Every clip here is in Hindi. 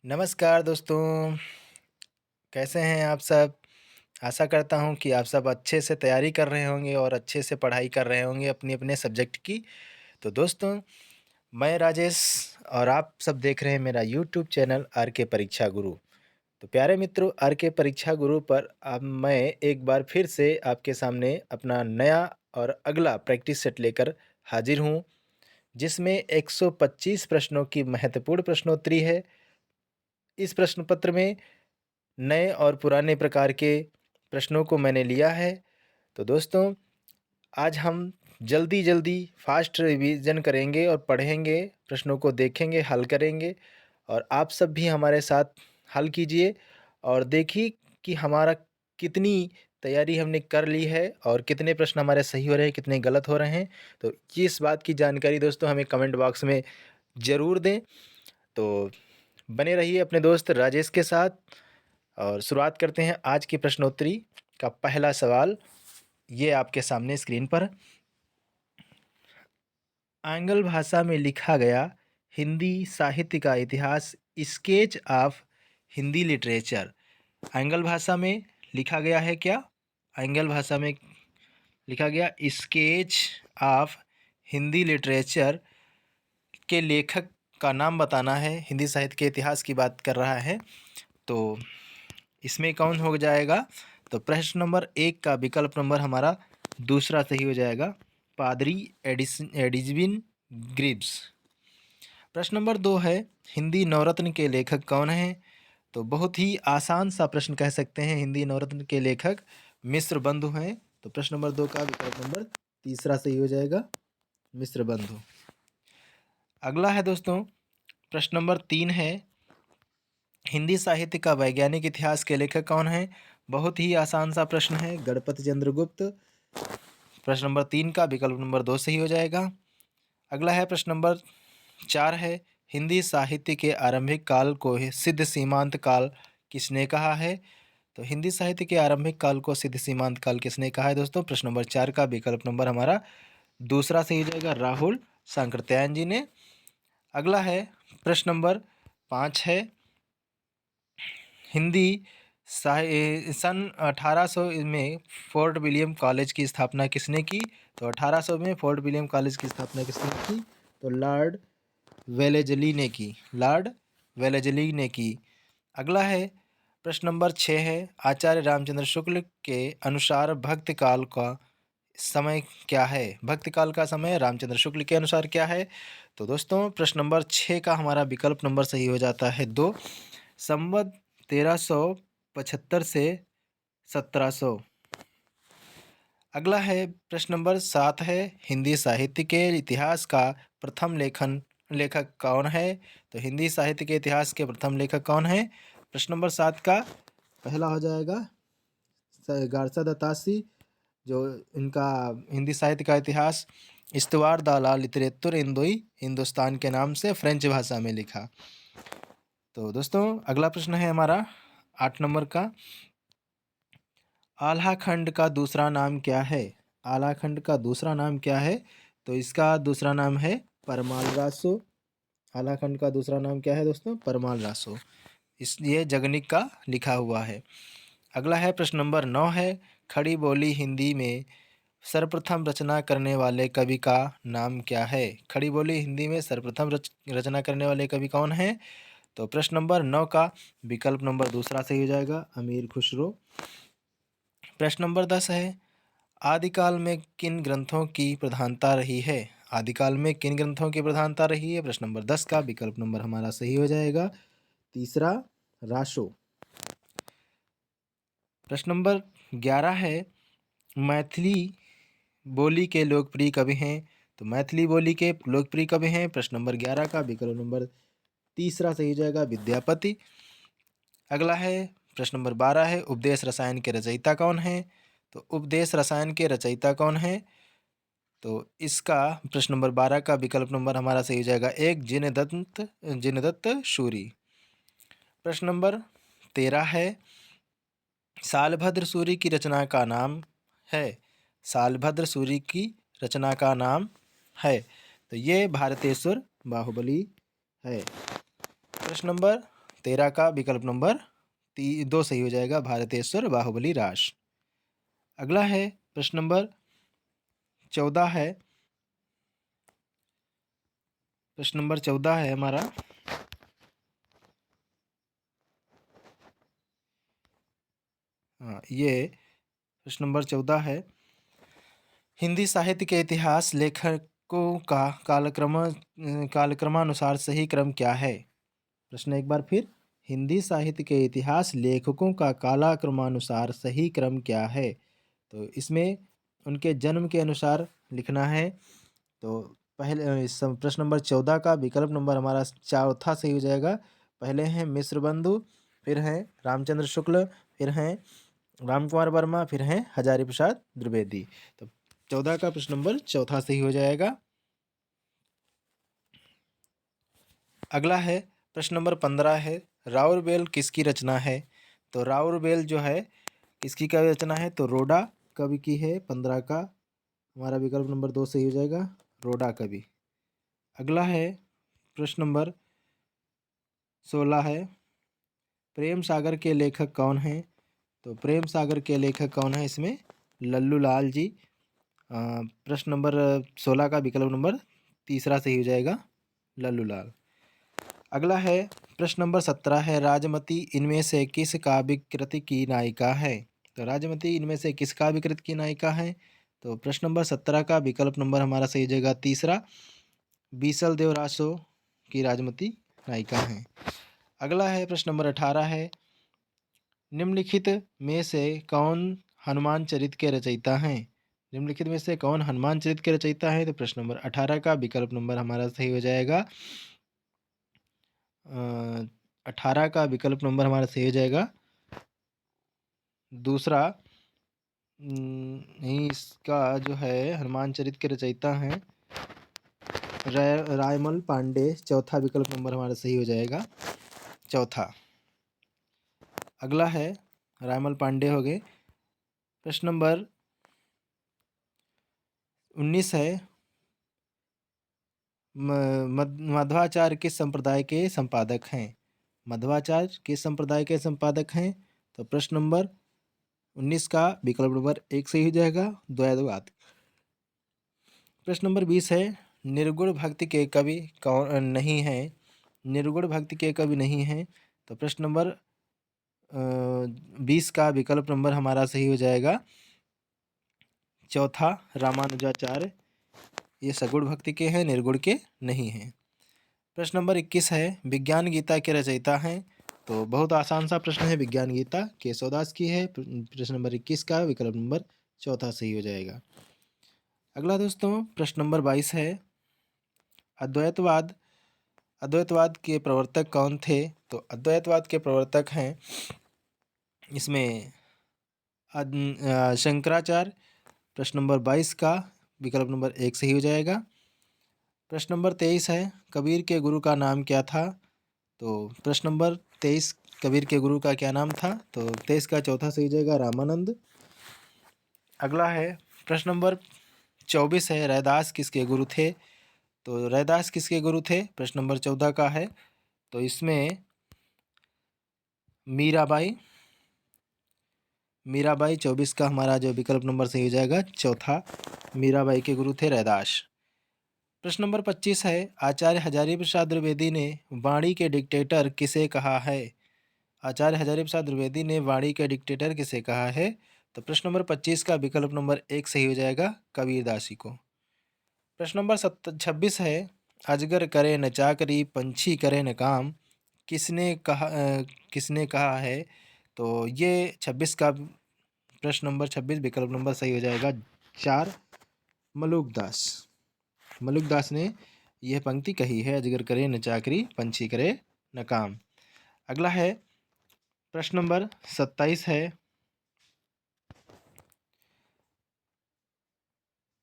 नमस्कार दोस्तों, कैसे हैं आप सब? आशा करता हूँ कि आप सब अच्छे से तैयारी कर रहे होंगे और अच्छे से पढ़ाई कर रहे होंगे अपने-अपने सब्जेक्ट की। तो दोस्तों, मैं राजेश और आप सब देख रहे हैं मेरा यूट्यूब चैनल आर के परीक्षा गुरु। तो प्यारे मित्रों, आर के परीक्षा गुरु पर अब मैं एक बार फिर से आपके सामने अपना नया और अगला प्रैक्टिस सेट लेकर हाज़िर हूँ, जिसमें 125 प्रश्नों की महत्वपूर्ण प्रश्नोत्तरी है। इस प्रश्न पत्र में नए और पुराने प्रकार के प्रश्नों को मैंने लिया है। तो दोस्तों, आज हम जल्दी-जल्दी फ़ास्ट रिवीज़न करेंगे और पढ़ेंगे, प्रश्नों को देखेंगे, हल करेंगे और आप सब भी हमारे साथ हल कीजिए और देखिए कि हमारा कितनी तैयारी हमने कर ली है और कितने प्रश्न हमारे सही हो रहे हैं, कितने गलत हो रहे हैं। तो इस बात की जानकारी दोस्तों हमें कमेंट बॉक्स में ज़रूर दें। तो बने रहिए अपने दोस्त राजेश के साथ और शुरुआत करते हैं आज की प्रश्नोत्तरी का पहला सवाल। ये आपके सामने स्क्रीन पर आंग्ल भाषा में लिखा गया हिंदी साहित्य का इतिहास स्केच ऑफ हिंदी लिटरेचर। आंग्ल भाषा में लिखा गया है क्या? आंग्ल भाषा में लिखा गया स्केच ऑफ हिंदी लिटरेचर के लेखक का नाम बताना है। हिंदी साहित्य के इतिहास की बात कर रहा है, तो इसमें कौन हो जाएगा? तो प्रश्न नंबर 1 का विकल्प नंबर हमारा दूसरा सही हो जाएगा, पादरी एडिजिन ग्रिव्स। प्रश्न नंबर 2 है, हिंदी नवरत्न के लेखक कौन हैं? तो बहुत ही आसान सा प्रश्न कह सकते हैं, हिंदी नवरत्न के लेखक मिश्र बंधु हैं। तो प्रश्न नंबर 2 का विकल्प नंबर तीसरा सही हो जाएगा, मिश्र बंधु। अगला है दोस्तों, प्रश्न नंबर 3 है, हिंदी साहित्य का वैज्ञानिक इतिहास के लेखक कौन हैं? बहुत ही आसान सा प्रश्न है, गणपति चंद्र गुप्त। प्रश्न नंबर 3 का विकल्प नंबर 2 सही हो जाएगा। अगला है प्रश्न नंबर 4 है, हिंदी साहित्य के आरंभिक काल को सिद्ध सीमांत काल किसने कहा है? तो हिंदी साहित्य के आरंभिक काल को सिद्ध सीमांत काल किसने कहा है दोस्तों? प्रश्न नंबर 4 का विकल्प नंबर हमारा दूसरा सही हो जाएगा, राहुल सांकृत्यायन जी ने। अगला है प्रश्न नंबर 5 है, हिंदी सन 1800 में फोर्ट विलियम कॉलेज की स्थापना किसने की? तो 1800 में फोर्ट विलियम कॉलेज की स्थापना किसने की? तो लॉर्ड वेलेज़ली ने की, लॉर्ड वेलेज़ली ने की। अगला है प्रश्न नंबर 6 है, आचार्य रामचंद्र शुक्ल के अनुसार भक्त काल का समय क्या है? भक्त काल का समय रामचंद्र शुक्ल के अनुसार क्या है? तो दोस्तों प्रश्न नंबर 6 का हमारा विकल्प नंबर सही हो जाता है 2, संवत 1375 से 1700। अगला है प्रश्न नंबर 7 है, हिंदी साहित्य के इतिहास का प्रथम लेखक कौन है? तो हिंदी साहित्य के इतिहास के प्रथम लेखक कौन है? प्रश्न नंबर 7 का पहला हो जाएगा गारसा दत्तासी, जो इनका हिंदी साहित्य का इतिहास इस्तवार द ला लिटरेचर इन दोई हिंदुस्तान के नाम से फ्रेंच भाषा में लिखा। तो दोस्तों अगला प्रश्न है हमारा 8 नंबर का, आल्हा खंड का दूसरा नाम क्या है? आल्हा खंड का दूसरा नाम क्या है? तो इसका दूसरा नाम है परमाल रासो। आल्हा खंड का दूसरा नाम क्या है दोस्तों? परमाल रासो। इसलिए जगनिक का लिखा हुआ है। अगला है प्रश्न नंबर 9 है, खड़ी बोली हिंदी में सर्वप्रथम रचना करने वाले कवि का नाम क्या है? खड़ी बोली हिंदी में सर्वप्रथम रचना करने वाले कवि कौन हैं? तो प्रश्न नंबर 9 का विकल्प नंबर दूसरा सही हो जाएगा, अमीर खुसरो। प्रश्न नंबर 10 है, आदिकाल में किन ग्रंथों की प्रधानता रही है? आदिकाल में किन ग्रंथों की प्रधानता रही है? प्रश्न नंबर 10 का विकल्प नंबर हमारा सही हो जाएगा, तीसरा, रासो। प्रश्न नंबर 11 है, मैथिली बोली के लोकप्रिय कवि हैं? तो मैथिली बोली के लोकप्रिय कवि हैं, प्रश्न नंबर 11 का विकल्प नंबर तीसरा सही हो जाएगा, विद्यापति। अगला है प्रश्न नंबर 12 है, उपदेश रसायन के रचयिता कौन हैं? तो उपदेश रसायन के रचयिता कौन हैं? तो इसका प्रश्न नंबर 12 का विकल्प नंबर हमारा सही हो जाएगा, एक, जिनदत्त सूरी। प्रश्न नंबर 13 है, सालभद्र सूरी की रचना का नाम है? सालभद्र सूरी की रचना का नाम है, तो ये भारतेश्वर बाहुबली है। प्रश्न नंबर 13 का विकल्प नंबर 2 सही हो जाएगा, भारतेश्वर बाहुबली राज। अगला है प्रश्न नंबर 14 है। प्रश्न नंबर 14 है हमारा। हाँ, ये प्रश्न नंबर 14 है। हिंदी साहित्य के इतिहास लेखकों का कालक्रमानुसार सही क्रम क्या है? प्रश्न एक बार फिर। हिंदी साहित्य के इतिहास लेखकों का कालक्रमानुसार सही क्रम क्या है? तो इसमें उनके जन्म के अनुसार लिखना है। तो प्रश्न नंबर 14 का विकल्प नंबर हमारा चौथा सही हो जाएगा। पहले हैं मिश्र बंधु, फिर हैं रामचंद्र शुक्ल, फिर हैं राम कुमार वर्मा, फिर हैं हजारी प्रसाद द्विवेदी। तो 14 का प्रश्न नंबर चौथा सही हो जाएगा। अगला है प्रश्न नंबर 15 है। राउरबेल किसकी रचना है? तो राउरबेल जो है किसकी कवि रचना है? तो रोडा कवि की है। 15 का हमारा विकल्प नंबर 2 सही हो जाएगा, रोडा कवि। अगला है प्रश्न नंबर 16 है। प्रेम सागर के लेखक कौन हैं? तो प्रेम सागर के लेखक कौन है इसमें? लल्लू लाल जी। प्रश्न नंबर 16 का विकल्प नंबर तीसरा सही हो जाएगा, लल्लू लाल। अगला है प्रश्न नंबर 17 है। राजमती इनमें से किस काव्य कृति की नायिका है? तो राजमती इनमें से किस काव्य कृति की नायिका है? तो प्रश्न नंबर 17 का विकल्प नंबर हमारा सही हो जाएगा तीसरा, बीसल देवरासो की राजमती नायिका है। अगला है प्रश्न नंबर 18 है। निम्नलिखित में से कौन हनुमान चरित के रचयिता हैं? निम्नलिखित में से कौन हनुमान चरित के रचयिता है? तो प्रश्न नंबर 18 का विकल्प नंबर हमारा सही हो जाएगा 18 का विकल्प नंबर हमारा सही हो जाएगा दूसरा। नहीं, इसका जो है हनुमान चरित के रचयिता हैं रायमल पांडे। चौथा विकल्प नंबर हमारा सही हो जाएगा, चौथा। अगला है रायमल पांडे हो गए। प्रश्न नंबर 19 है। मध्वाचार्य किस संप्रदाय के संपादक हैं? मध्वाचार्य किस संप्रदाय के संपादक हैं? तो प्रश्न नंबर 19 का विकल्प नंबर 1 सही हो जाएगा, द्वैतवाद। प्रश्न नंबर 20 है। निर्गुण भक्ति के कवि कौन नहीं हैं? निर्गुण भक्ति के कवि नहीं हैं। तो प्रश्न नंबर 20 का विकल्प नंबर हमारा सही हो जाएगा चौथा, रामानुजाचार्य। ये सगुण भक्ति के हैं, निर्गुण के नहीं हैं। प्रश्न नंबर 21 है। विज्ञान गीता के रचयिता हैं? तो बहुत आसान सा प्रश्न है, विज्ञान गीता केशवदास की है। प्रश्न नंबर 21 का विकल्प नंबर चौथा सही हो जाएगा। अगला दोस्तों प्रश्न नंबर 22 है। अद्वैतवाद अद्वैतवाद के प्रवर्तक कौन थे? तो अद्वैतवाद के प्रवर्तक हैं इसमें शंकराचार्य। प्रश्न नंबर 22 का विकल्प नंबर 1 सही हो जाएगा। प्रश्न नंबर 23 है। कबीर के गुरु का नाम क्या था? तो प्रश्न नंबर 23 कबीर के गुरु का क्या नाम था? तो 23 का चौथा सही हो जाएगा, रामानंद। अगला है प्रश्न नंबर 24 है। रैदास किसके गुरु थे? तो रैदास किसके गुरु थे? प्रश्न नंबर 14 का है। तो इसमें मीराबाई 24 का हमारा जो विकल्प नंबर सही हो जाएगा, चौथा, मीराबाई के गुरु थे रैदास। प्रश्न नंबर 25 है। आचार्य हजारी प्रसाद द्विवेदी ने वाणी के डिक्टेटर किसे कहा है? आचार्य हजारी प्रसाद द्विवेदी ने वाणी के डिक्टेटर किसे कहा है? तो प्रश्न नंबर 25 का विकल्प नंबर 1 सही हो जाएगा, कबीरदासी को। प्रश्न नंबर 26 है। अजगर करे न चाकरी, पंछी करे न काम, किसने कहा है? तो ये 26 का प्रश्न नंबर 26 विकल्प नंबर सही हो जाएगा 4, मलुकदास। मलुकदास ने यह पंक्ति कही है, अजगर करे न चाकरी, पंछी करे न काम। अगला है प्रश्न नंबर 27 है।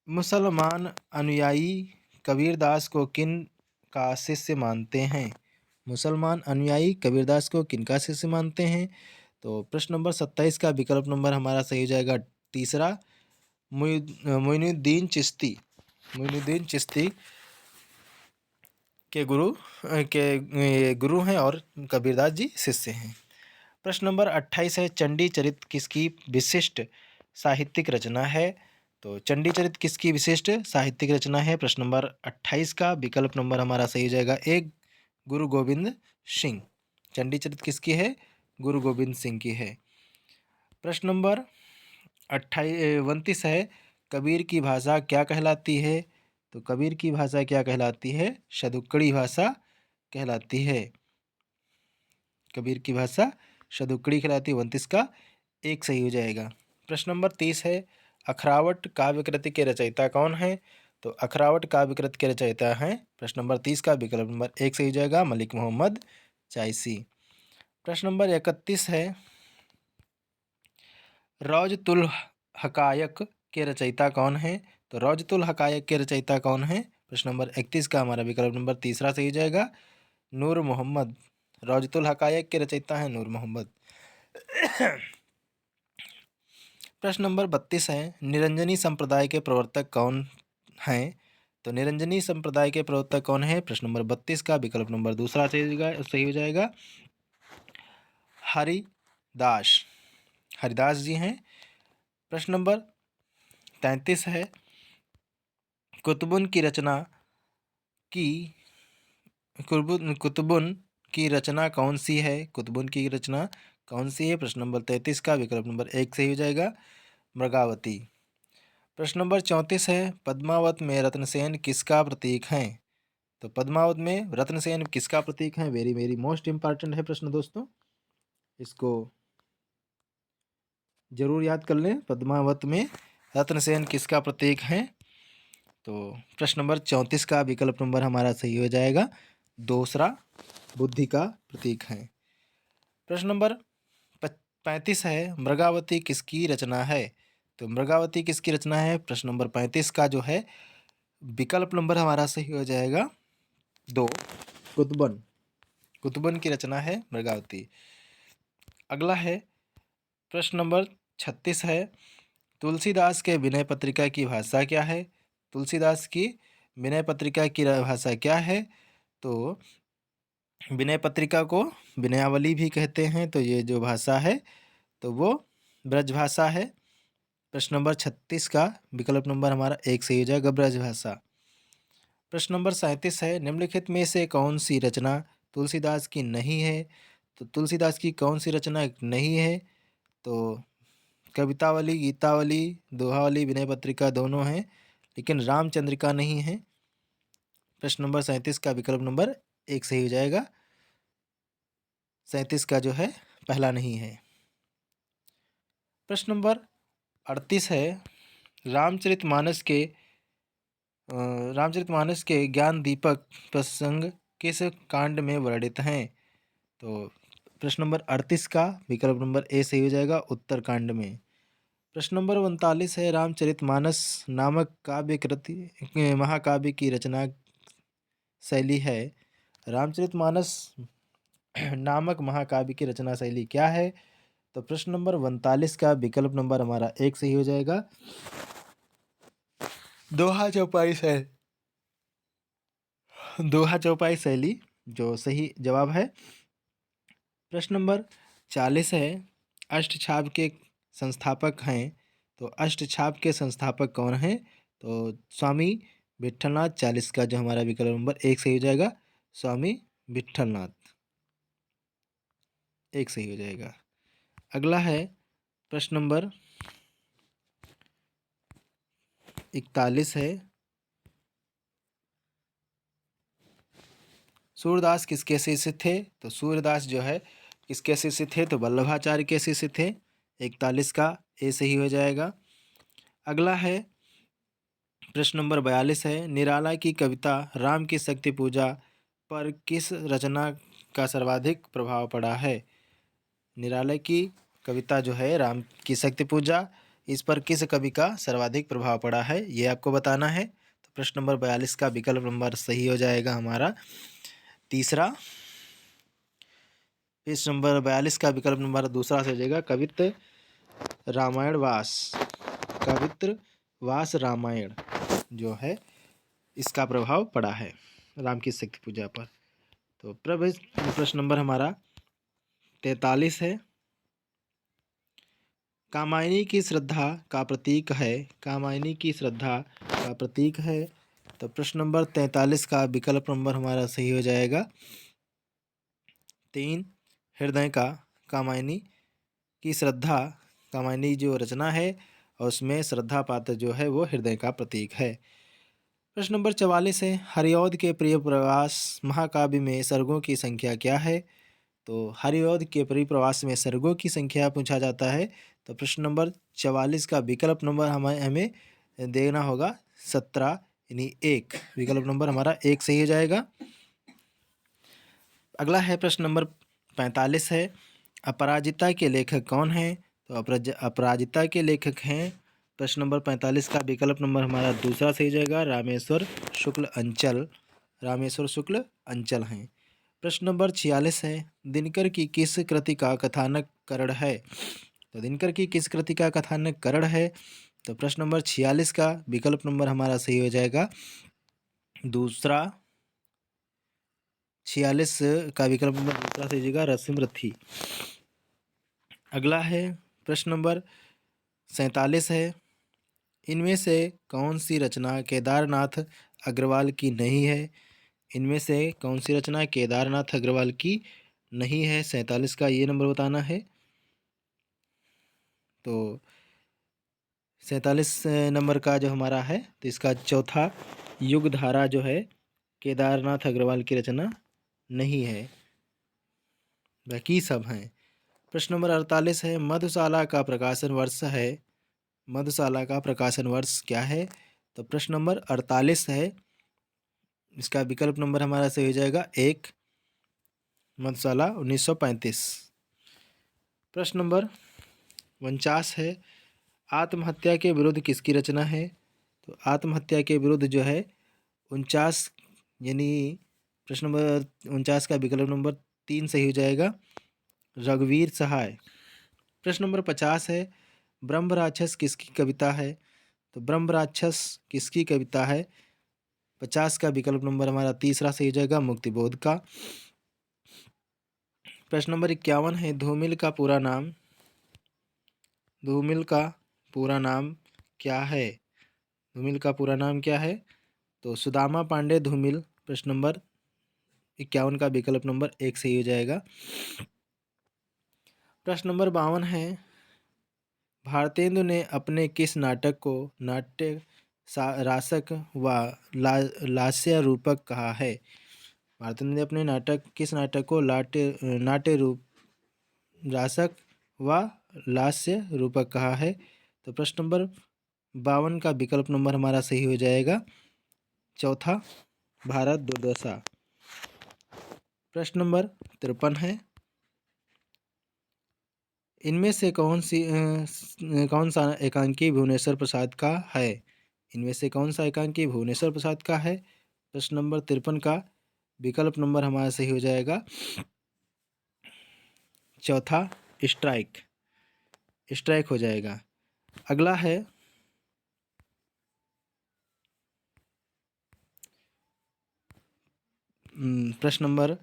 मुसलमान अनुयायी कबीरदास को किन का शिष्य मानते हैं? मुसलमान अनुयायी कबीरदास को किन का शिष्य मानते हैं? तो प्रश्न नंबर 27 का विकल्प नंबर हमारा सही हो जाएगा तीसरा, मोइनुद्दीन चिश्ती। मोइनुद्दीन चिश्ती के गुरु हैं और कबीरदास जी शिष्य हैं। प्रश्न नंबर 28 है, चंडी चरित किसकी विशिष्ट साहित्यिक रचना है? तो चंडी चरित किसकी विशिष्ट साहित्यिक रचना है? प्रश्न नंबर 28 का विकल्प नंबर हमारा सही हो जाएगा एक, गुरु गोविंद सिंह। चंडी चरित किसकी है? गुरु गोविंद सिंह की है। प्रश्न नंबर 29 है, कबीर की भाषा क्या कहलाती है? तो कबीर की भाषा क्या कहलाती है? शतुक्कड़ी भाषा कहलाती है। कबीर की भाषा शतुक्कड़ी कहलाती है। 29 का एक सही हो जाएगा। प्रश्न नंबर 30 है, अखरावट काव्य कृति के रचयिता कौन है? तो अखरावट काव्य कृति के रचयिता हैं, प्रश्न नंबर 30 का विकल्प नंबर एक सही हो जाएगा, मलिक मोहम्मद चाइसी। प्रश्न नंबर 31 है, रौजतुल हकायक के रचयिता कौन है? तो रौजतुल हकायक के रचयिता कौन है? प्रश्न नंबर 31 का हमारा विकल्प नंबर तीसरा सही हो जाएगा, नूर मोहम्मद। रौजतुल हकायक के रचयिता हैं नूर मोहम्मद। प्रश्न नंबर 32 है, निरंजनी संप्रदाय के प्रवर्तक कौन हैं? तो निरंजनी संप्रदाय के प्रवर्तक कौन है? प्रश्न नंबर 32 का विकल्प नंबर दूसरा सही हो जाएगा, हरिदास। हरिदास जी हैं। प्रश्न नंबर 33 है, कुतुबुन की रचना की कुतुबुन की रचना कौन सी है? कुतुबुन की रचना कौन सी है? प्रश्न नंबर 33 का विकल्प नंबर एक सही हो जाएगा, मृगावती। प्रश्न नंबर 34 है, पद्मावत में रत्नसेन किसका प्रतीक है? तो पद्मावत में रत्नसेन किसका प्रतीक है? वेरी वेरी मोस्ट इंपॉर्टेंट है प्रश्न दोस्तों, इसको जरूर याद कर लें। पद्मावत में रत्नसेन किसका प्रतीक है? तो प्रश्न नंबर 34 का विकल्प नंबर हमारा सही हो जाएगा, दूसरा, बुद्धि का प्रतीक है। प्रश्न नंबर 35 है, मृगावती किसकी रचना है? तो मृगावती किसकी रचना है? प्रश्न नंबर 35 का जो है विकल्प नंबर हमारा सही हो जाएगा दो, कुतुबन। कुतुबन की रचना है मृगावती। अगला है प्रश्न नंबर 36 है, तुलसीदास के विनय पत्रिका की भाषा क्या है? तुलसीदास की विनय पत्रिका की भाषा क्या है? तो विनय पत्रिका को विनयावली भी कहते हैं। तो ये जो भाषा है तो वो ब्रजभाषा है। प्रश्न नंबर 36 का विकल्प नंबर हमारा एक सही हो जाएगा, ब्रजभाषा। प्रश्न नंबर 37 है, निम्नलिखित में से कौन सी रचना तुलसीदास की नहीं है? तो तुलसीदास की कौन सी रचना नहीं है? तो कवितावली, गीतावली, दोहावली, विनय पत्रिका दोनों हैं, लेकिन रामचंद्रिका नहीं है। प्रश्न नंबर 37 का विकल्प नंबर एक सही हो जाएगा, 37 का जो है पहला नहीं है। प्रश्न नंबर 38 है, रामचरितमानस के रामचरितमानस के ज्ञान दीपक प्रसंग किस कांड में वर्णित हैं? तो प्रश्न नंबर 38 का विकल्प नंबर ए सही हो जाएगा, उत्तर कांड में। प्रश्न नंबर 39 है, रामचरितमानस नामक काव्य कृति महाकाव्य की रचना शैली है। रामचरितमानस नामक महाकाव्य की रचना शैली क्या है? तो प्रश्न नंबर 39 का विकल्प नंबर हमारा एक सही हो जाएगा, दोहा चौपाई है। दोहा चौपाई शैली जो सही जवाब है। प्रश्न नंबर 40 है, अष्टछाप के संस्थापक हैं। तो अष्टछाप के संस्थापक कौन हैं? तो स्वामी विट्ठलनाथ। 40 का जो हमारा विकल्प नंबर एक सही हो जाएगा, स्वामी विट्ठलनाथ, एक सही हो जाएगा। अगला है प्रश्न नंबर 41 है, सूरदास किसके शिष्य थे? तो सूरदास जो है किसके शिष्य थे? तो वल्लभाचार्य के शिष्य थे। 41 का ए सही हो जाएगा। अगला है प्रश्न नंबर 42 है, निराला की कविता राम की शक्ति पूजा पर किस रचना का सर्वाधिक प्रभाव पड़ा है? निराला की कविता जो है राम की शक्ति पूजा, इस पर किस कवि का सर्वाधिक प्रभाव पड़ा है, ये आपको बताना है। तो प्रश्न नंबर 42 का विकल्प नंबर सही हो जाएगा हमारा तीसरा। प्रश्न नंबर 42 का विकल्प नंबर दूसरा से हो जाएगा, कवित्र रामायण वास। कवित्र वास रामायण जो है इसका प्रभाव पड़ा है। राम की शक्ति पूजा पर। तो प्रश्न नंबर हमारा 43 है। कामायनी की श्रद्धा का प्रतीक है, कामायनी की श्रद्धा का प्रतीक है। तो प्रश्न नंबर 43 का विकल्प नंबर हमारा सही हो जाएगा 3, हृदय का। कामायनी की श्रद्धा, कामायनी जो रचना है और उसमें श्रद्धा पात्र जो है वो हृदय का प्रतीक है। प्रश्न नंबर 44 है। हरिऔध के प्रिय प्रवास महाकाव्य में सर्गों की संख्या क्या है? तो हरिऔध के प्रिय प्रवास में सर्गों की संख्या पूछा जाता है। तो प्रश्न नंबर 44 का विकल्प नंबर हमें देना होगा 17 यानी 1। विकल्प नंबर हमारा 1 सही हो जाएगा। अगला है प्रश्न नंबर 45 है। अपराजिता के लेखक कौन हैं? तो अपराजिता के लेखक हैं, प्रश्न नंबर 45 का विकल्प नंबर हमारा दूसरा सही हो जाएगा रामेश्वर शुक्ल अंचल। रामेश्वर शुक्ल अंचल हैं। प्रश्न नंबर 46 है। दिनकर की किस कृति का कथानक करण है? तो दिनकर की किस कृति का कथानक करण है? तो प्रश्न नंबर 46 का विकल्प नंबर हमारा सही हो जाएगा दूसरा। 46 का विकल्प नंबर दूसरा सही हो जाएगा रसिमरथी। अगला है प्रश्न नंबर 47 है। इनमें से कौन सी रचना केदारनाथ अग्रवाल की नहीं है? इनमें से कौन सी रचना केदारनाथ अग्रवाल की नहीं है? 47 का ये नंबर बताना है। तो 47 नंबर का जो हमारा है तो इसका चौथा युगधारा जो है केदारनाथ अग्रवाल की रचना नहीं है, बाकी सब हैं। प्रश्न नंबर 48 है। मधुशाला का प्रकाशन वर्ष है, मधुशाला का प्रकाशन वर्ष क्या है? तो प्रश्न नंबर 48 है, इसका विकल्प नंबर हमारा सही हो जाएगा 1, मधुशाला 1935। प्रश्न नंबर 49 है। आत्महत्या के विरुद्ध किसकी रचना है? तो आत्महत्या के विरुद्ध जो है 49 यानी प्रश्न नंबर 49 का विकल्प नंबर 3 सही हो जाएगा रघुवीर सहाय। प्रश्न नंबर 50 है। ब्रह्म राक्षस किसकी कविता है? तो ब्रह्म राक्षस किसकी कविता है? 50 का विकल्प नंबर हमारा तीसरा सही हो जाएगा मुक्तिबोध का। प्रश्न नंबर 51 है। धूमिल का पूरा नाम, धूमिल का पूरा नाम क्या है? धूमिल का पूरा नाम क्या है? तो सुदामा पांडे धूमिल। प्रश्न नंबर 51 का विकल्प नंबर 1 सही हो जाएगा। प्रश्न नंबर 52 है। भारतेंदु ने अपने किस नाटक को नाट्य रासक व लास्य रूपक कहा है? भारतेंदु ने अपने किस नाटक को नाट्य रूप रासक व लास्य रूपक कहा है? तो प्रश्न नंबर 52 का विकल्प नंबर हमारा सही हो जाएगा चौथा भारत दुर्दशा। प्रश्न नंबर 53 है। इनमें से कौन सा एकांकी भुवनेश्वर प्रसाद का है? इनमें से कौन सा एकांकी भुवनेश्वर प्रसाद का है? प्रश्न नंबर 53 का विकल्प नंबर हमारा सही हो जाएगा चौथा स्ट्राइक, स्ट्राइक हो जाएगा। अगला है प्रश्न नंबर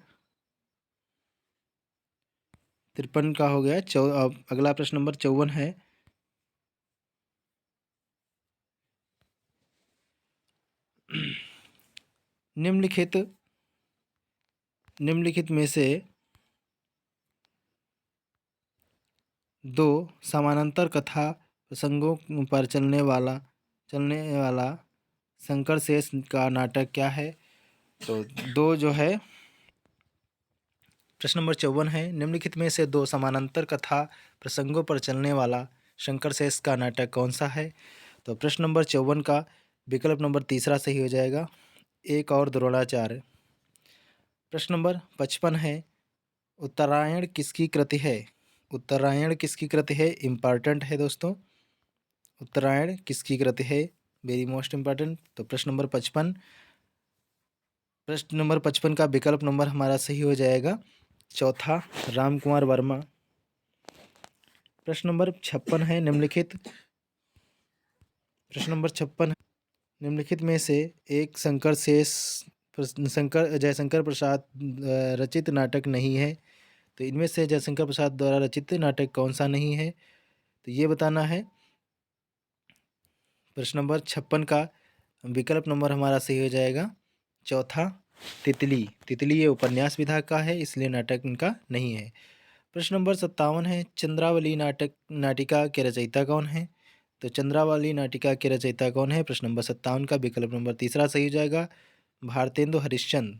53 का हो गया। अगला प्रश्न नंबर 54 है। निम्नलिखित में से दो समानांतर कथा प्रसंगों पर चलने वाला शंकर शेष का नाटक क्या है? तो दो जो है प्रश्न नंबर 54 है। निम्नलिखित में से दो समानांतर कथा प्रसंगों पर चलने वाला शंकर शेष का नाटक कौन सा है? तो प्रश्न नंबर 54 का विकल्प नंबर तीसरा सही हो जाएगा एक और द्रोणाचार्य। प्रश्न नंबर 55 है। उत्तरायण किसकी कृति है? उत्तरायण किसकी कृति है? इम्पॉर्टेंट है दोस्तों, उत्तरायण किसकी कृति है? Very most important. तो प्रश्न नंबर 55 का विकल्प नंबर हमारा सही हो जाएगा चौथा राम कुमार वर्मा। प्रश्न नंबर 56 है। निम्नलिखित में से एक शंकर शेष जयशंकर प्रसाद रचित नाटक नहीं है। तो इनमें से जयशंकर प्रसाद द्वारा रचित नाटक कौन सा नहीं है, तो ये बताना है। प्रश्न नंबर 56 का विकल्प नंबर हमारा सही हो जाएगा चौथा, तितली। तितली ये उपन्यास विधा का है, इसलिए नाटक इनका नहीं है। प्रश्न नंबर 57 है, चंद्रावली नाटिका के रचयिता कौन है? तो चंद्रावली नाटिका के रचयिता कौन है? प्रश्न नंबर 57 का विकल्प नंबर तीसरा सही हो जाएगा भारतेंदु हरिश्चंद्र।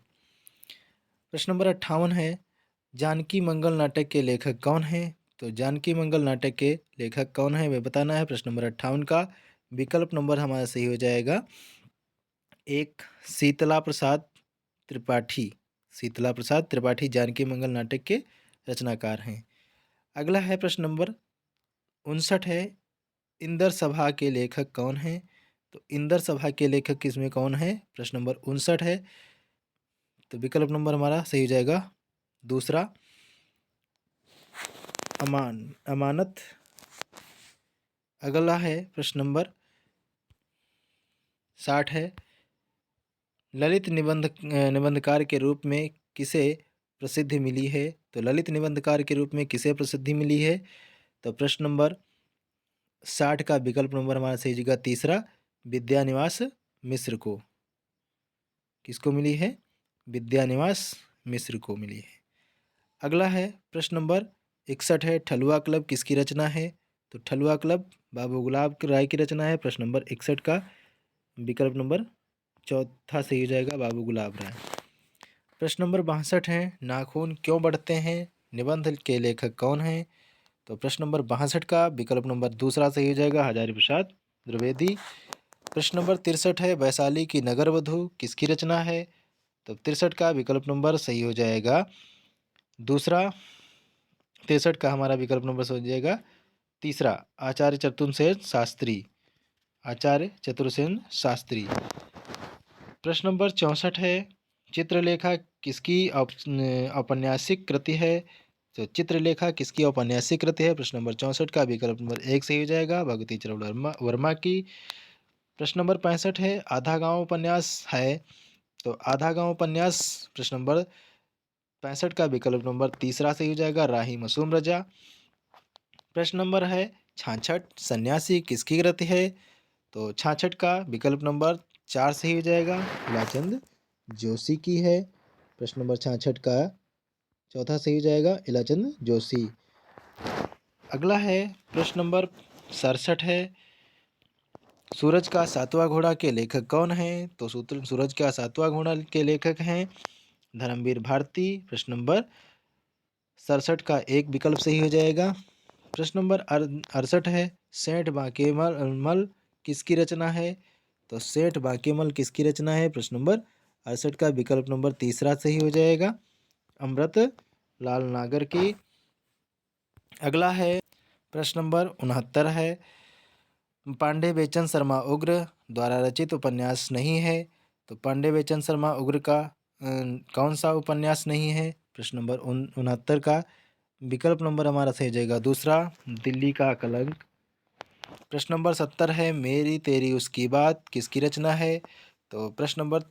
प्रश्न नंबर 58 है, जानकी मंगल नाटक के लेखक कौन है? तो जानकी मंगल नाटक के लेखक कौन है वह बताना है। प्रश्न नंबर 58 का विकल्प नंबर हमारा सही हो जाएगा एक, शीतला प्रसाद त्रिपाठी। शीतला प्रसाद त्रिपाठी जानकी मंगल नाटक के रचनाकार हैं। अगला है प्रश्न नंबर 59 है, इंदर सभा के लेखक कौन हैं? तो इंदर सभा के लेखक किसमें कौन है? प्रश्न नंबर 59 है, तो विकल्प नंबर हमारा सही हो जाएगा दूसरा, अमानत। अगला है प्रश्न नंबर 60 है, ललित निबंधकार के रूप में किसे प्रसिद्धि मिली है? तो ललित निबंधकार के रूप में किसे प्रसिद्धि मिली है? तो प्रश्न नंबर 60 का विकल्प नंबर हमारा सही जगह तीसरा, विद्यानिवास मिश्र को। किसको मिली है? विद्यानिवास मिश्र को मिली है। अगला है प्रश्न नंबर 61 है, ठलुआ क्लब किसकी रचना है? तो ठलुआ क्लब बाबू गुलाब राय की रचना है। प्रश्न नंबर 61 का विकल्प नंबर चौथा सही हो जाएगा बाबू गुलाब राय। प्रश्न नंबर 62 है, नाखून क्यों बढ़ते हैं? निबंध के लेखक कौन हैं? तो प्रश्न नंबर 62 का विकल्प नंबर दूसरा सही हो जाएगा हजारी प्रसाद द्विवेदी। प्रश्न नंबर 63 है, वैशाली की नगरवधु किसकी रचना है? तो 63 का विकल्प नंबर सही हो जाएगा दूसरा, 63 का हमारा विकल्प नंबर सही हो जाएगा तीसरा, आचार्य चतुर्सेन शास्त्री। आचार्य चतुर्सेन शास्त्री। प्रश्न नंबर 64 है, चित्रलेखा किसकी औपन्यासिक कृति है? तो चित्रलेखा किसकी औपन्यासिक कृति है? प्रश्न नंबर 64 का विकल्प नंबर एक सही हो जाएगा भगवती चरण वर्मा की। प्रश्न नंबर 65 है, आधा गांव उपन्यास है? तो आधा गांव उपन्यास प्रश्न नंबर 65 का विकल्प नंबर तीसरा सही हो जाएगा राही मासूम रजा। प्रश्न नंबर है, छाछठ सन्यासी किसकी कृति है? तो छाछठ का विकल्प नंबर 4 सही हो जाएगा इलाचंद जोशी की है। प्रश्न नंबर 66 का चौथा सही हो जाएगा इलाचंद जोशी। अगला है प्रश्न नंबर 67 है, सूरज का सातवां घोड़ा के लेखक कौन है? तो सूरज का सातवां घोड़ा के लेखक हैं धर्मवीर भारती। प्रश्न नंबर 67 का एक विकल्प सही हो जाएगा। प्रश्न नंबर 68 है, सेठ बांकेमल किसकी रचना है? तो सेठ बांकेमल किसकी रचना है? प्रश्न नंबर 68 का विकल्प नंबर तीसरा सही हो जाएगा अमृत लाल नागर की। अगला है प्रश्न नंबर 69 है, पांडे बेचन शर्मा उग्र द्वारा रचित उपन्यास नहीं है। तो पांडे बेचन शर्मा उग्र का कौन सा उपन्यास नहीं है? प्रश्न नंबर 69 का विकल्प नंबर हमारा सही जाएगा दूसरा, दिल्ली का कलंक। प्रश्न नंबर 70 है, मेरी तेरी उसकी बात किसकी रचना है? तो प्रश्न नंबर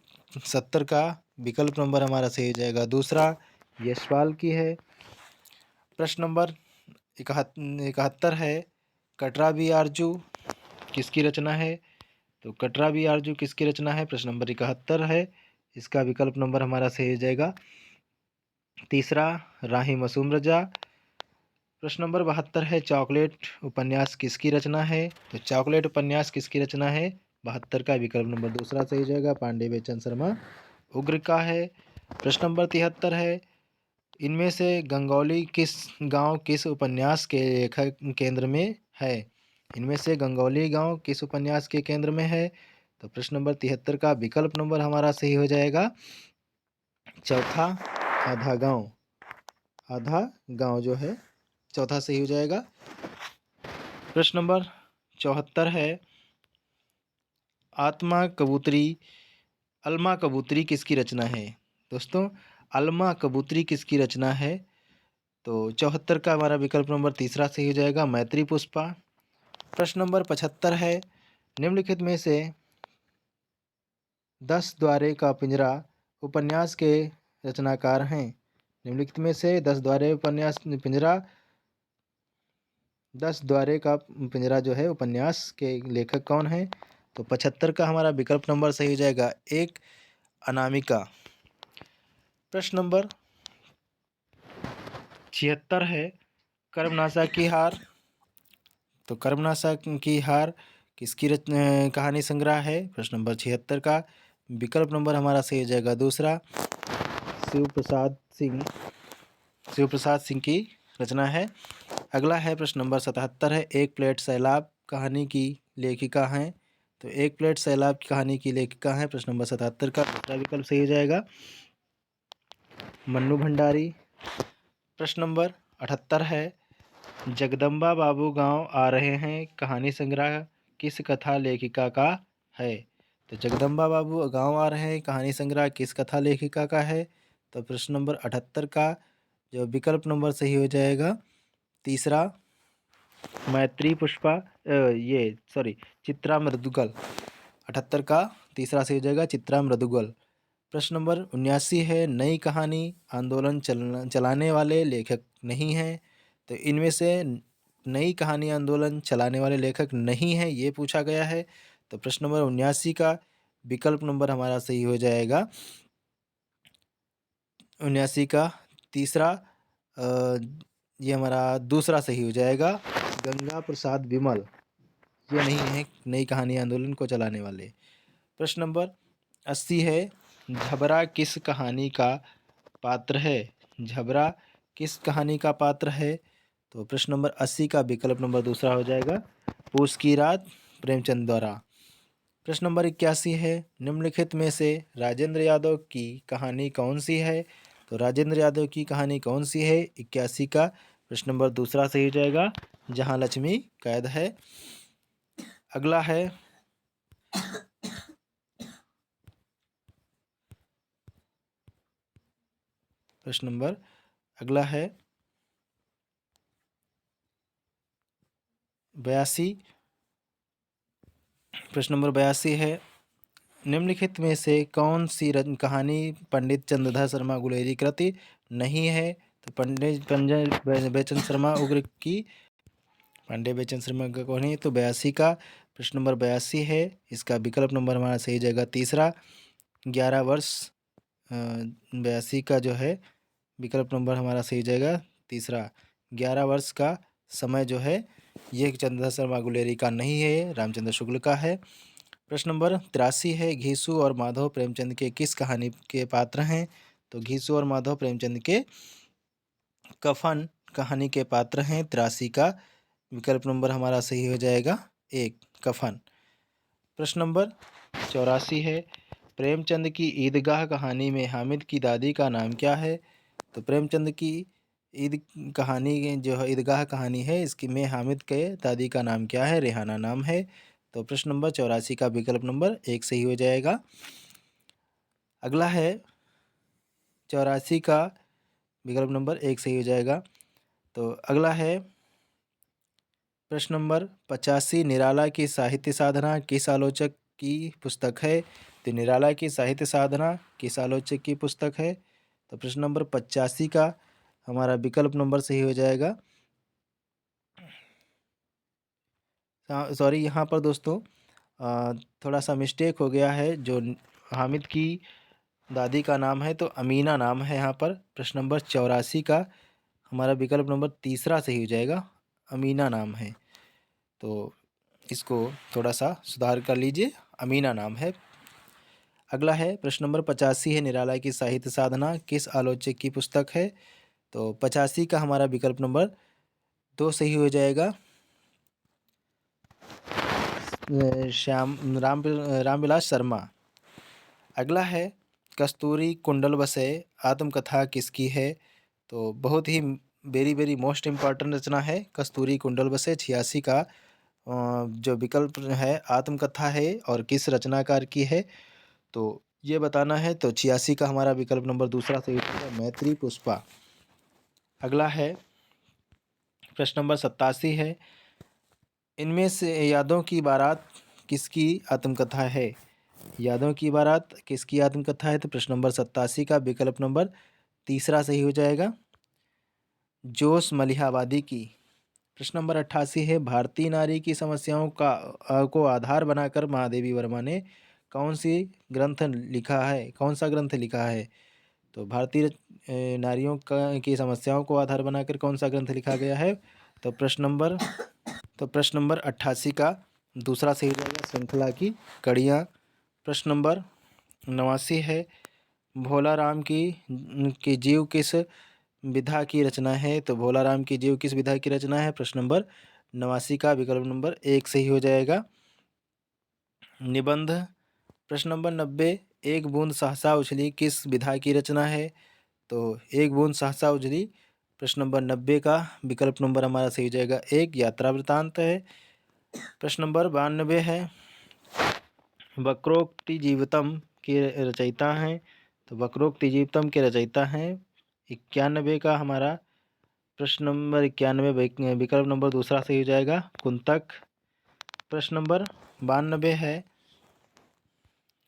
70 का विकल्प नंबर हमारा सही जाएगा दूसरा, यशपाल की है। प्रश्न नंबर 71 है, कटरा बी आरजू किसकी रचना है? तो कटरा बी आरजू किसकी रचना है? प्रश्न नंबर 71 है, इसका विकल्प नंबर हमारा सही जाएगा तीसरा, राही मासूम रजा। प्रश्न नंबर 72 है, चॉकलेट उपन्यास किसकी रचना है? तो चॉकलेट उपन्यास किसकी रचना है? 72 का विकल्प नंबर दूसरा सही जाएगा पांडे बेचन शर्मा उग्र का है। प्रश्न नंबर 73 है, इनमें से गंगौली किस गांव किस उपन्यास के लेखक केंद्र में है? इनमें से गंगौली गांव किस उपन्यास के केंद्र में है? तो प्रश्न नंबर 73 का विकल्प नंबर हमारा सही हो जाएगा चौथा, आधा गांव। आधा गांव जो है चौथा सही हो जाएगा। प्रश्न नंबर 74 है, आत्मा कबूतरी अलमा कबूतरी किसकी रचना है? दोस्तों अलमा कबूतरी किसकी रचना है? तो 74 का हमारा विकल्प नंबर तीसरा सही हो जाएगा मैत्री पुष्पा। प्रश्न नंबर 75 है, निम्नलिखित में से 10 द्वारे का पिंजरा उपन्यास के रचनाकार हैं? निम्नलिखित में से 10 द्वारे उपन्यास पिंजरा 10 द्वारे का पिंजरा जो है उपन्यास के लेखक कौन हैं? तो 75 का हमारा विकल्प नंबर सही हो जाएगा एक, अनामिका। प्रश्न नंबर 76 है, कर्मनाशा की हार। तो कर्मनाशा की हार किसकी कहानी संग्रह है? प्रश्न नंबर 76 का विकल्प नंबर हमारा सही हो जाएगा दूसरा, शिव प्रसाद सिंह। शिव प्रसाद सिंह की रचना है। अगला है प्रश्न नंबर 77 है, एक प्लेट सैलाब कहानी की लेखिका हैं? तो एक प्लेट सैलाब की कहानी की लेखिका हैं प्रश्न नंबर 77 का दूसरा विकल्प सही हो जाएगा मन्नू भंडारी। प्रश्न नंबर 78 है, जगदम्बा बाबू गांव आ रहे हैं कहानी संग्रह किस कथा लेखिका का है? तो जगदम्बा बाबू गांव आ रहे हैं कहानी संग्रह किस कथा लेखिका का है? तो प्रश्न नंबर 78 का जो विकल्प नंबर सही हो जाएगा तीसरा, मैत्री पुष्पा चित्रा मृदुगल। 78 का तीसरा सही हो जाएगा चित्रा मृदुगल। प्रश्न नंबर 79 है, नई कहानी आंदोलन चलाने वाले लेखक नहीं हैं? तो इनमें से नई कहानी आंदोलन चलाने वाले लेखक नहीं हैं ये पूछा गया है। तो प्रश्न नंबर 79 का विकल्प नंबर हमारा सही हो जाएगा 79 का तीसरा, ये हमारा दूसरा सही हो जाएगा गंगा प्रसाद विमल। ये नहीं है नई कहानी आंदोलन को चलाने वाले। प्रश्न नंबर 80 है, झबरा किस कहानी का पात्र है? झबरा किस कहानी का पात्र है? तो प्रश्न नंबर 80 का विकल्प नंबर दूसरा हो जाएगा पूस की रात प्रेमचंद द्वारा। प्रश्न नंबर 81 है, निम्नलिखित में से राजेंद्र यादव की कहानी कौन सी है? तो राजेंद्र यादव की कहानी कौन सी है? 81 का प्रश्न नंबर दूसरा सही हो जाएगा जहां लक्ष्मी कैद है। अगला है प्रश्न नंबर अगला है 82। प्रश्न नंबर 82 है, निम्नलिखित में से कौन सी कहानी पंडित चंद्रधर शर्मा गुलेरी कृति नहीं है? तो बेचन शर्मा उग्र की पांडे बेचन शर्मा का कौन है? तो 82 का प्रश्न नंबर 82 है, इसका विकल्प नंबर हमारा सही जाएगा तीसरा 11 वर्ष। 82 का जो है विकल्प नंबर हमारा सही जाएगा तीसरा 11 वर्ष का समय जो है ये चंद्रधर शर्मा गुलेरी का नहीं है, रामचंद्र शुक्ल का है। प्रश्न नंबर 83 है, घीसू और माधव प्रेमचंद के किस कहानी के पात्र हैं? तो घीसू और माधव प्रेमचंद के कफन कहानी के पात्र हैं। 83 का विकल्प नंबर हमारा सही हो जाएगा एक, कफन। प्रश्न नंबर 84 है, प्रेमचंद की ईदगाह कहानी में हामिद की दादी का नाम क्या है? तो प्रेमचंद की ईद कहानी जो है ईदगाह कहानी है इसकी में हामिद के दादी का नाम क्या है? रेहाना नाम है। तो प्रश्न नंबर 84 का विकल्प नंबर एक सही हो जाएगा। अगला है 84 का विकल्प नंबर एक सही हो जाएगा। तो अगला है प्रश्न नंबर 85, निराला की साहित्य साधना किस आलोचक की पुस्तक है? तो निराला की साहित्य साधना किस आलोचक की पुस्तक है? तो प्रश्न नंबर 85 का हमारा विकल्प नंबर सही हो जाएगा। सॉरी यहाँ पर दोस्तों थोड़ा सा मिस्टेक हो गया है, जो हामिद की दादी का नाम है तो अमीना नाम है यहाँ पर। प्रश्न नंबर 84 का हमारा विकल्प नंबर तीसरा सही हो जाएगा, अमीना नाम है। तो इसको थोड़ा सा सुधार कर लीजिए, अमीना नाम है। अगला है प्रश्न नंबर 85 है, निराला की साहित्य साधना किस आलोचक की पुस्तक है? तो 85 का हमारा विकल्प नंबर दो सही हो जाएगा, रामविलास शर्मा। अगला है कस्तूरी कुंडल बसे आत्मकथा किसकी है? तो बहुत ही वेरी वेरी मोस्ट इम्पॉर्टेंट रचना है कस्तूरी कुंडल बसे। 86 का जो विकल्प है आत्मकथा है और किस रचनाकार की है तो ये बताना है। तो 86 का हमारा विकल्प नंबर दूसरा सही है, मैत्री पुष्पा। अगला है प्रश्न नंबर 87 है, इनमें से यादों की बारात किसकी आत्मकथा है? यादों की बारात किसकी आत्मकथा है? तो प्रश्न नंबर 87 का विकल्प नंबर तीसरा सही हो जाएगा। जोश मलिहाबादी की। प्रश्न नंबर 88 है, भारतीय नारी की समस्याओं को आधार बनाकर महादेवी वर्मा ने कौन सी ग्रंथ लिखा है, कौन सा ग्रंथ लिखा है? तो भारतीय नारियों की समस्याओं को आधार बनाकर कौन सा ग्रंथ लिखा गया है? तो प्रश्न नंबर 88 का दूसरा सही हो जाएगा, श्रृंखला की कड़ियाँ। प्रश्न नंबर 89 है, भोला राम की जीव किस विधा की रचना है? तो भोला राम की जीव किस विधा की रचना है? प्रश्न नंबर 89 का विकल्प नंबर 1 सही हो जाएगा। निबंध। प्रश्न नंबर 90, एक बूंद सहसा उछली किस विधा की रचना है? तो एक बूंद सहसा उछली प्रश्न नंबर 90 का विकल्प नंबर हमारा सही हो जाएगा 1, यात्रा वृतांत है। प्रश्न नंबर 92 है, वक्रोक्ति जीवितम के रचयिता हैं? तो वक्रोक्ति जीवितम के रचयिता हैं 91 का हमारा प्रश्न नंबर 91 विकल्प नंबर दूसरा सही हो जाएगा, कुंतक। प्रश्न नंबर 92 है,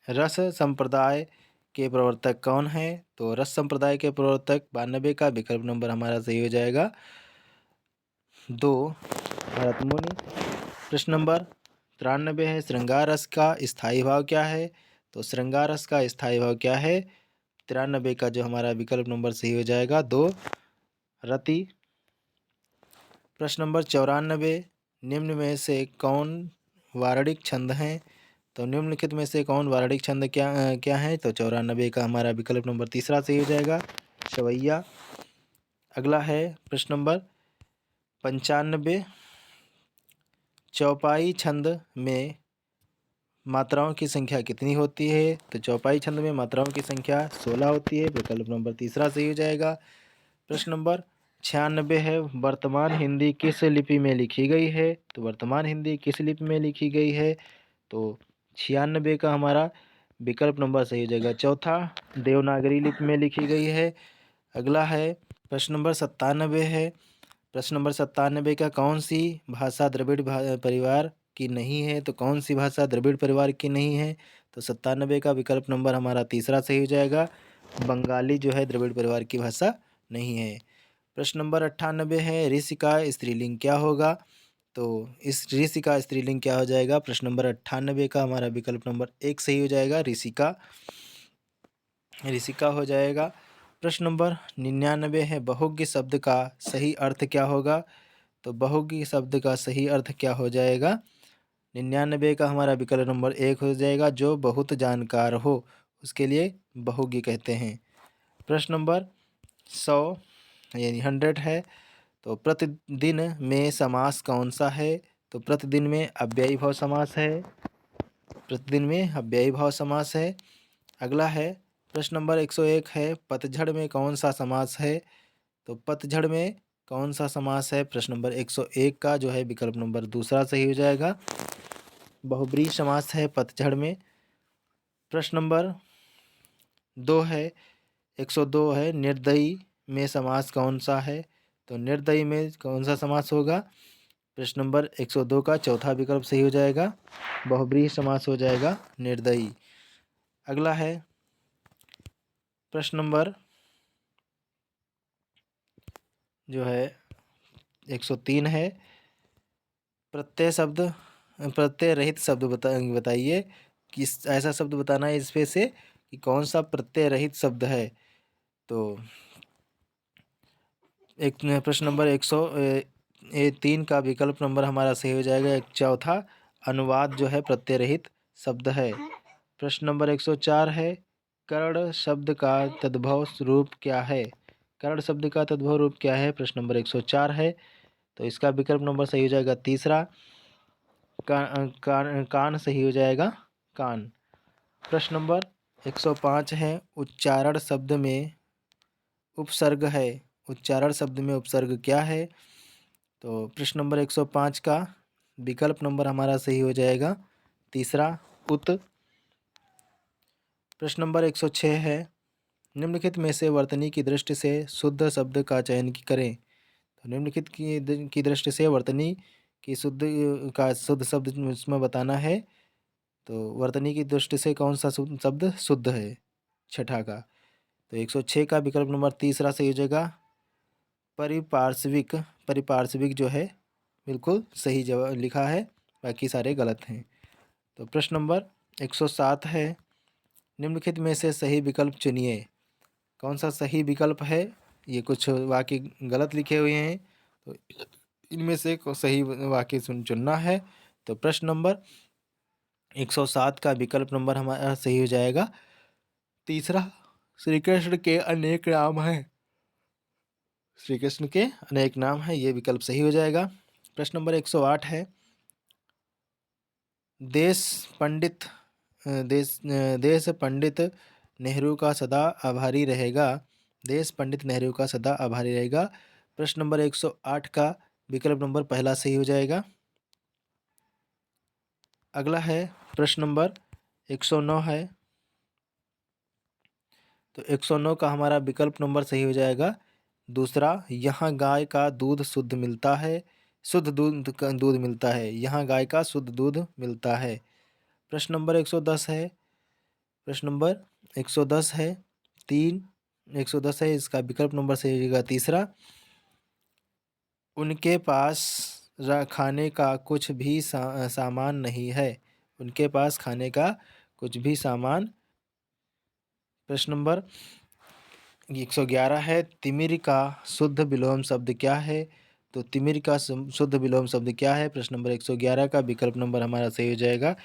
रस संप्रदाय के प्रवर्तक कौन है? तो रस संप्रदाय के प्रवर्तक 92 का विकल्प नंबर हमारा सही हो जाएगा 2, भरतमुनि। प्रश्न नंबर 93 है, श्रृंगार रस का स्थायी भाव क्या है? तो श्रृंगार रस का स्थायी भाव क्या है? 93 का जो हमारा विकल्प नंबर सही हो जाएगा 2, रति। प्रश्न नंबर 94, निम्न में से कौन वारणिक छंद हैं? तो निम्नलिखित में से कौन वारणिक छंद क्या है? तो 94 का हमारा विकल्प नंबर तीसरा सही हो जाएगा, शवैया। अगला है प्रश्न नंबर 95, चौपाई छंद में मात्राओं की संख्या कितनी होती है? तो चौपाई छंद में मात्राओं की संख्या 16 होती है, विकल्प नंबर तीसरा सही हो जाएगा। प्रश्न नंबर 96 है, वर्तमान हिंदी किस लिपि में लिखी गई है? तो वर्तमान हिंदी किस लिपि में लिखी गई है? तो 96 का हमारा विकल्प नंबर सही हो जाएगा चौथा, देवनागरी लिपि में लिखी गई है। अगला है प्रश्न नंबर 97 है, प्रश्न नंबर 97 का कौन सी भाषा द्रविड़ परिवार की नहीं है? तो कौन सी भाषा द्रविड़ परिवार की नहीं है? तो 97 का विकल्प नंबर हमारा तीसरा सही हो जाएगा, बंगाली जो है द्रविड़ परिवार की भाषा नहीं है। प्रश्न नंबर 98 है, ऋषि का स्त्रीलिंग क्या होगा? तो इस ऋषि का स्त्रीलिंग क्या हो जाएगा? प्रश्न नंबर 98 का हमारा विकल्प नंबर 1 सही हो जाएगा, ऋषिका हो जाएगा। प्रश्न नंबर 99 है, बहुज्ञ शब्द का सही अर्थ क्या होगा? तो बहुज्ञ शब्द का सही अर्थ क्या हो जाएगा? 99 का हमारा विकल्प नंबर 1 हो जाएगा, जो बहुत जानकार हो उसके लिए बहुज्ञ कहते हैं। प्रश्न नंबर 100 यानी 100 है, तो प्रतिदिन में समास कौन सा है? तो प्रतिदिन में अव्ययी भाव समास है, प्रतिदिन में अव्ययी भाव समास है। अगला है प्रश्न नंबर 101 है, पतझड़ में कौन सा समास है? तो पतझड़ में कौन सा समास है? प्रश्न नंबर 101 का जो है विकल्प नंबर दूसरा सही हो जाएगा, बहुब्रीहि समास है पतझड़ में। प्रश्न नंबर 2 है, 102 है, निर्दयी में समास कौन सा है? तो निर्दयी में कौन सा समास होगा? प्रश्न नंबर 102 का चौथा विकल्प सही हो जाएगा, बहुब्रीहि समास हो जाएगा निर्दयी। अगला है प्रश्न नंबर जो है 103 है, प्रत्यय रहित शब्द बताइए, किस ऐसा शब्द बताना है इसमें से कि कौन सा प्रत्यय रहित शब्द है? तो एक प्रश्न नंबर 103 का विकल्प नंबर हमारा सही हो जाएगा एक चौथा, अनुवाद जो है प्रत्यय रहित शब्द है। प्रश्न नंबर 104 है, कर्ण शब्द का तद्भव रूप क्या है? कर्ण शब्द का तद्भव रूप क्या है? प्रश्न नंबर 104 है, तो इसका विकल्प नंबर सही हो जाएगा तीसरा, कान सही हो जाएगा, कान। प्रश्न नंबर 105 है, उच्चारण शब्द में उपसर्ग है, उच्चारण शब्द में उपसर्ग क्या है? तो प्रश्न नंबर 105 का विकल्प नंबर हमारा सही हो जाएगा तीसरा, उत। प्रश्न नंबर 106 है, निम्नलिखित में से वर्तनी की दृष्टि से शुद्ध शब्द का चयन करें। तो निम्नलिखित की दृष्टि से वर्तनी की शुद्ध शब्द इसमें बताना है तो वर्तनी की दृष्टि से कौन सा शब्द शुद्ध है? छठा का। तो 106 का विकल्प नंबर तीसरा सही हो जाएगा। परिपार्श्विक। परिपार्श्विक जो है बिल्कुल सही जवाब लिखा है, बाकी सारे गलत हैं। तो प्रश्न नंबर 107 है, निम्नलिखित में से सही विकल्प चुनिए। कौन सा सही विकल्प है? ये कुछ वाक्य गलत लिखे हुए हैं, तो इनमें से सही वाक्य चुनना है। तो प्रश्न नंबर 107 का विकल्प नंबर हमारा सही हो जाएगा तीसरा। श्री कृष्ण के अनेक नाम हैं। श्री कृष्ण के अनेक नाम हैं, ये विकल्प सही हो जाएगा। प्रश्न नंबर 108 है, देश पंडित देश पंडित नेहरू का सदा आभारी रहेगा। देश पंडित नेहरू का सदा आभारी रहेगा। प्रश्न नंबर 108 का विकल्प नंबर पहला सही हो जाएगा। अगला है प्रश्न नंबर 109 है, तो 109 का हमारा विकल्प नंबर सही हो जाएगा दूसरा। यहाँ गाय का दूध शुद्ध मिलता है, शुद्ध दूध मिलता है। यहाँ गाय का शुद्ध दूध मिलता है। प्रश्न नंबर 110 है, प्रश्न नंबर 110 है 110 है, इसका विकल्प नंबर सही हो जाएगा तीसरा। उनके पास खाने का कुछ भी सामान नहीं है। उनके पास खाने का कुछ भी सामान। प्रश्न नंबर 111 है, तिमिर का शुद्ध विलोम शब्द क्या है? तो तिमिर का शुद्ध विलोम शब्द क्या है? प्रश्न नंबर 111 का विकल्प नंबर हमारा सही हो जाएगा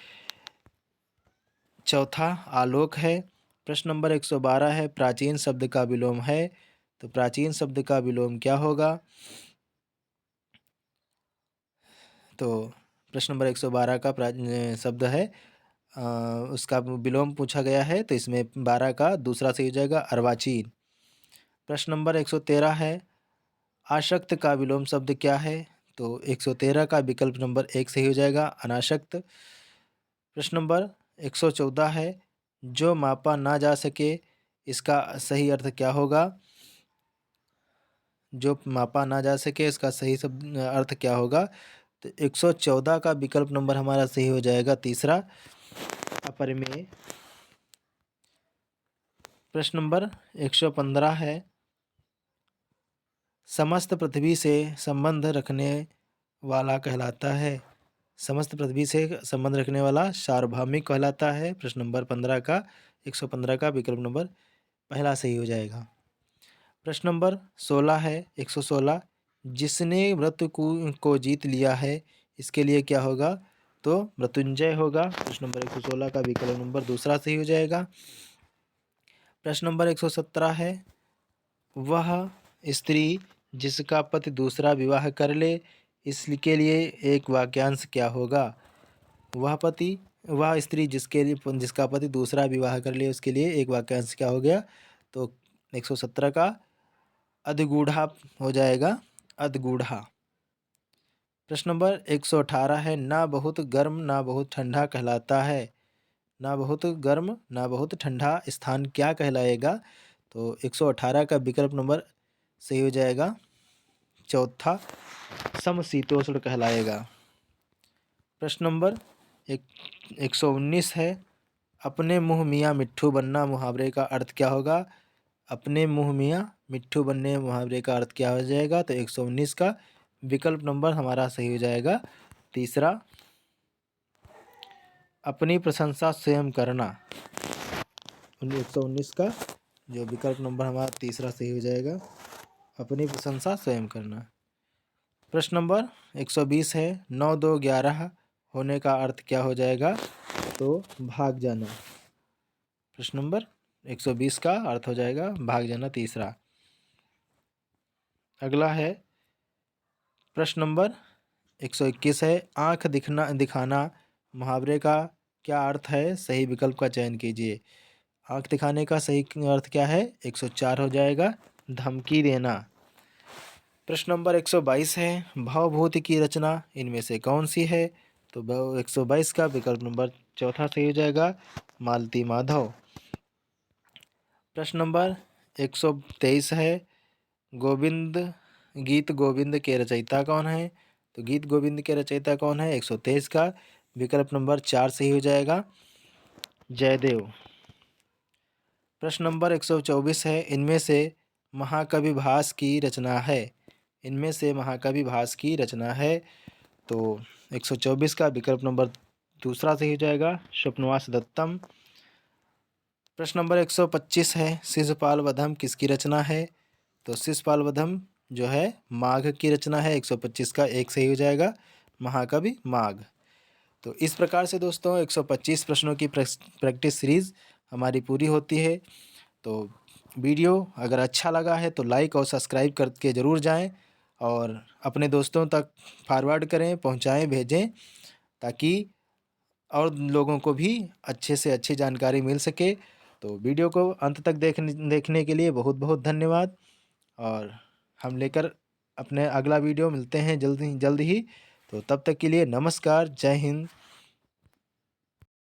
चौथा, आलोक है। प्रश्न नंबर 112 है, प्राचीन शब्द का विलोम है। तो प्राचीन शब्द का विलोम क्या होगा? तो प्रश्न नंबर 112 का शब्द है उसका विलोम पूछा गया है, तो इसमें 12 का दूसरा सही हो जाएगा अर्वाचीन। प्रश्न नंबर 113 है, आशक्त का विलोम शब्द क्या है? तो 113 का विकल्प नंबर 1 सही हो जाएगा अनाशक्त। प्रश्न नंबर 114 है, जो मापा ना जा सके, इसका सही अर्थ क्या होगा? जो मापा ना जा सके, इसका सही शब्द अर्थ क्या होगा? तो 114 का विकल्प नंबर हमारा सही हो जाएगा तीसरा अपरिमेय। प्रश्न नंबर 115 है, समस्त पृथ्वी से संबंध रखने वाला कहलाता है। समस्त पृथ्वी से संबंध रखने वाला सार्वभौमिक कहलाता है। प्रश्न नंबर 15 का 115 का विकल्प नंबर पहला सही हो जाएगा। प्रश्न नंबर 16 है 116, जिसने मृत्यु को जीत लिया है, इसके लिए क्या होगा? तो मृत्युंजय होगा। प्रश्न नंबर 116 का विकल्प नंबर दूसरा सही हो जाएगा। प्रश्न नंबर 117 है, वह स्त्री जिसका पति दूसरा विवाह कर ले, इसके लिए एक वाक्यांश क्या होगा? वह स्त्री जिसका पति दूसरा विवाह कर ले, उसके लिए एक वाक्यांश क्या हो गया? तो 117 का अधगूढ़ा हो जाएगा, अधगूढ़ा। प्रश्न नंबर 118 है, ना बहुत गर्म ना बहुत ठंडा कहलाता है। ना बहुत गर्म ना बहुत ठंडा स्थान क्या कहलाएगा? तो 118 का विकल्प नंबर सही हो जाएगा चौथा, समशीतोष्ण कहलाएगा। प्रश्न नंबर 119 है, अपने मुँह मियाँ मिट्ठू बनना मुहावरे का अर्थ क्या होगा? अपने मुँह मियाँ मिट्ठू बनने मुहावरे का अर्थ क्या हो जाएगा? तो 119 का विकल्प नंबर हमारा सही हो जाएगा तीसरा, अपनी प्रशंसा स्वयं करना। 119 का जो विकल्प नंबर हमारा तीसरा सही हो जाएगा, अपनी प्रशंसा स्वयं करना। प्रश्न नंबर 120 है, 9 2 11 होने का अर्थ क्या हो जाएगा? तो भाग जाना। प्रश्न नंबर 120 का अर्थ हो जाएगा भाग जाना तीसरा। अगला है प्रश्न नंबर 121 है, आँख दिखाना मुहावरे का क्या अर्थ है? सही विकल्प का चयन कीजिए। आँख दिखाने का सही अर्थ क्या है? 104 हो जाएगा धमकी देना। प्रश्न नंबर 122 है, भावभूति की रचना इनमें से कौन सी है? तो 122 का विकल्प नंबर चौथा सही हो जाएगा मालती माधव। प्रश्न नंबर 123 है, गोविंद गीत गोविंद के रचयिता कौन है? तो गीत गोविंद के रचयिता कौन है? 123 का विकल्प नंबर 4 सही हो जाएगा, जयदेव। प्रश्न नंबर 124 है, इनमें से महाकवि भास की रचना है। इनमें से महाकवि भास की रचना है। तो 124 का विकल्प नंबर दूसरा सही हो जाएगा, स्वप्नवास दत्तम। प्रश्न नंबर 125 है, शिशुपाल वधम किसकी रचना है। तो शिशुपाल वधम जो है माघ की रचना है। 125 का एक सही हो जाएगा, महाकवि माघ। तो इस प्रकार से दोस्तों 125 प्रश्नों की प्रैक्टिस सीरीज़ हमारी पूरी होती है। तो वीडियो अगर अच्छा लगा है तो लाइक और सब्सक्राइब करके ज़रूर जाएं और अपने दोस्तों तक फॉरवर्ड करें, पहुंचाएं, भेजें, ताकि और लोगों को भी अच्छे से अच्छी जानकारी मिल सके। तो वीडियो को अंत तक देखने के लिए बहुत बहुत धन्यवाद। और हम लेकर अपने अगला वीडियो मिलते हैं जल्द ही। तो तब तक के लिए नमस्कार, जय हिंद,